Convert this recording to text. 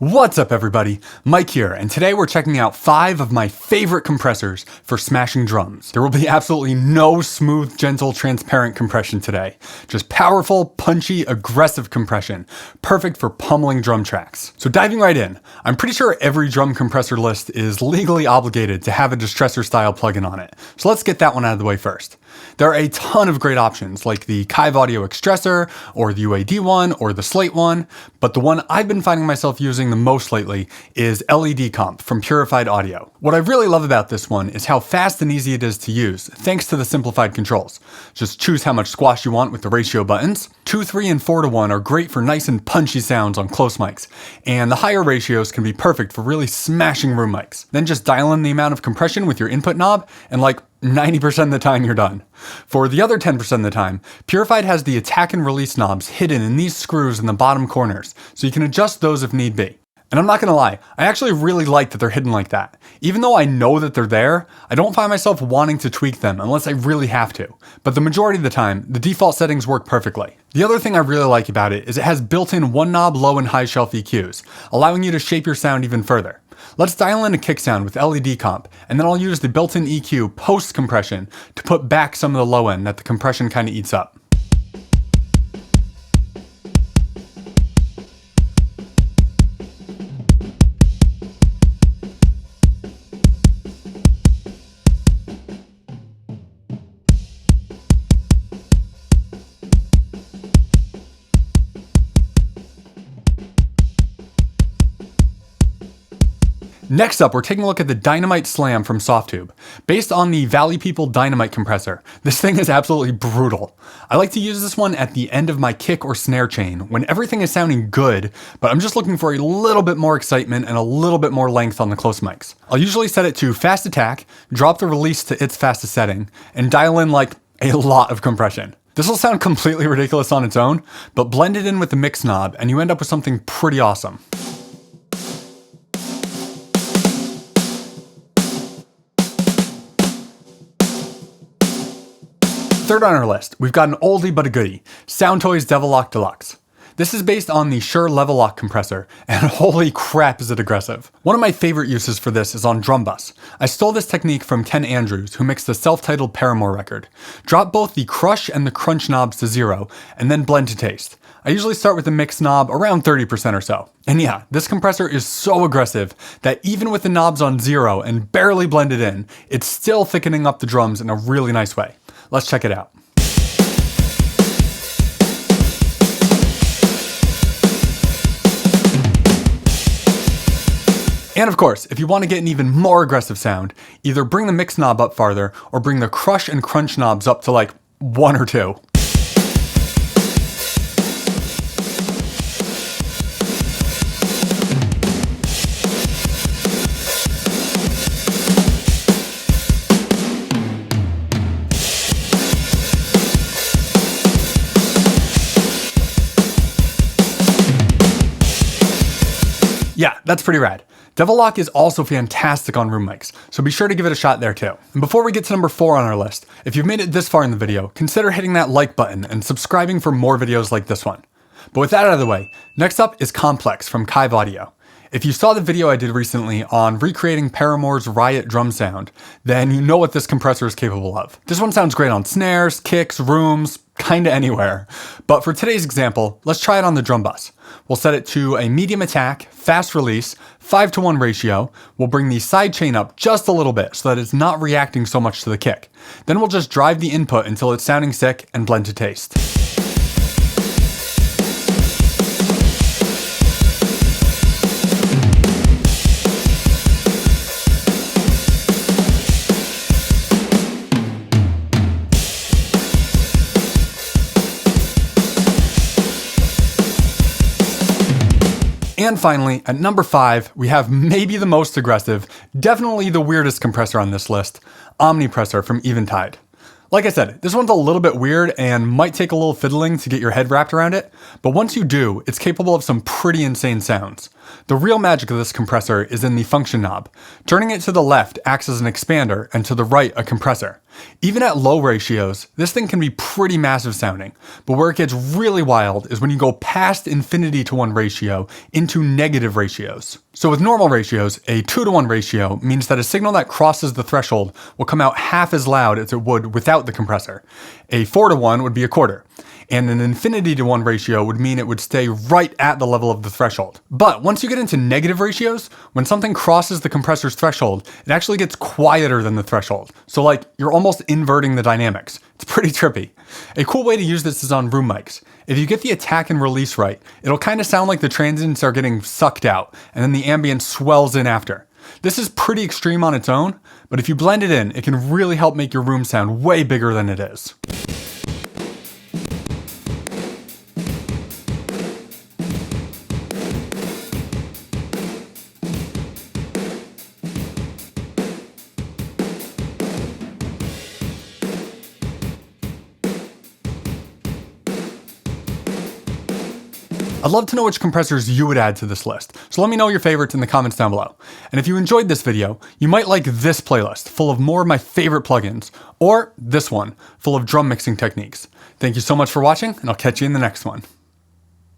What's up everybody, Mike here, and today we're checking out 5 of my favorite compressors for smashing drums. There will be absolutely no smooth, gentle, transparent compression today. Just powerful, punchy, aggressive compression. Perfect for pummeling drum tracks. So diving right in, I'm pretty sure every drum compressor list is legally obligated to have a distressor style plugin on it. So let's get that one out of the way first. There are a ton of great options like the Kive Audio Extressor, or the UAD one, or the Slate one, but the one I've been finding myself using the most lately is LED Comp from Purified Audio. What I really love about this one is how fast and easy it is to use, thanks to the simplified controls. Just choose how much squash you want with the ratio buttons. 2, 3, and 4:1 are great for nice and punchy sounds on close mics, and the higher ratios can be perfect for really smashing room mics. Then just dial in the amount of compression with your input knob, and 90% of the time you're done. For the other 10% of the time, Purified has the attack and release knobs hidden in these screws in the bottom corners, so you can adjust those if need be. And I'm not gonna lie, I actually really like that they're hidden like that. Even though I know that they're there, I don't find myself wanting to tweak them unless I really have to. But the majority of the time, the default settings work perfectly. The other thing I really like about it is it has built-in one knob low and high shelf EQs, allowing you to shape your sound even further. Let's dial in a kick sound with LED Comp, and then I'll use the built-in EQ post-compression to put back some of the low end that the compression kind of eats up. Next up, we're taking a look at the Dynamite Slam from Softtube. Based on the Valley People Dynamite compressor, this thing is absolutely brutal. I like to use this one at the end of my kick or snare chain when everything is sounding good, but I'm just looking for a little bit more excitement and a little bit more length on the close mics. I'll usually set it to fast attack, drop the release to its fastest setting, and dial in a lot of compression. This will sound completely ridiculous on its own, but blend it in with the mix knob and you end up with something pretty awesome. Third on our list, we've got an oldie but a goodie, Soundtoys Devil Lock Deluxe. This is based on the Shure Level Lock compressor, and holy crap is it aggressive. One of my favorite uses for this is on drum bus. I stole this technique from Ken Andrews, who mixed the self-titled Paramore record. Drop both the crush and the crunch knobs to 0, and then blend to taste. I usually start with the mix knob around 30% or so. And yeah, this compressor is so aggressive that even with the knobs on 0 and barely blended in, it's still thickening up the drums in a really nice way. Let's check it out. And of course, if you want to get an even more aggressive sound, either bring the mix knob up farther or bring the crush and crunch knobs up to 1 or 2. Yeah, that's pretty rad. Devil Lock is also fantastic on room mics, so be sure to give it a shot there too. And before we get to number 4 on our list, if you've made it this far in the video, consider hitting that like button and subscribing for more videos like this one. But with that out of the way, next up is Complex from Kive Audio. If you saw the video I did recently on recreating Paramore's Riot drum sound, then you know what this compressor is capable of. This one sounds great on snares, kicks, rooms, kinda anywhere. But for today's example, let's try it on the drum bus. We'll set it to a medium attack, fast release, 5:1 ratio. We'll bring the side chain up just a little bit so that it's not reacting so much to the kick. Then we'll just drive the input until it's sounding sick and blend to taste. And finally, at number 5, we have maybe the most aggressive, definitely the weirdest compressor on this list, Omnipressor from Eventide. Like I said, this one's a little bit weird and might take a little fiddling to get your head wrapped around it, but once you do, it's capable of some pretty insane sounds. The real magic of this compressor is in the function knob. Turning it to the left acts as an expander and to the right a compressor. Even at low ratios, this thing can be pretty massive sounding, but where it gets really wild is when you go past infinity to 1 ratio into negative ratios. So with normal ratios, a 2 to 1 ratio means that a signal that crosses the threshold will come out half as loud as it would without the compressor. A 4 to 1 would be a quarter. And an infinity to 1 ratio would mean it would stay right at the level of the threshold. But once you get into negative ratios, when something crosses the compressor's threshold, it actually gets quieter than the threshold. So like, you're almost inverting the dynamics. It's pretty trippy. A cool way to use this is on room mics. If you get the attack and release right, it'll kind of sound like the transients are getting sucked out, and then the ambient swells in after. This is pretty extreme on its own, but if you blend it in, it can really help make your room sound way bigger than it is. I'd love to know which compressors you would add to this list, so let me know your favorites in the comments down below. And if you enjoyed this video, you might like this playlist full of more of my favorite plugins, or this one full of drum mixing techniques. Thank you so much for watching, and I'll catch you in the next one.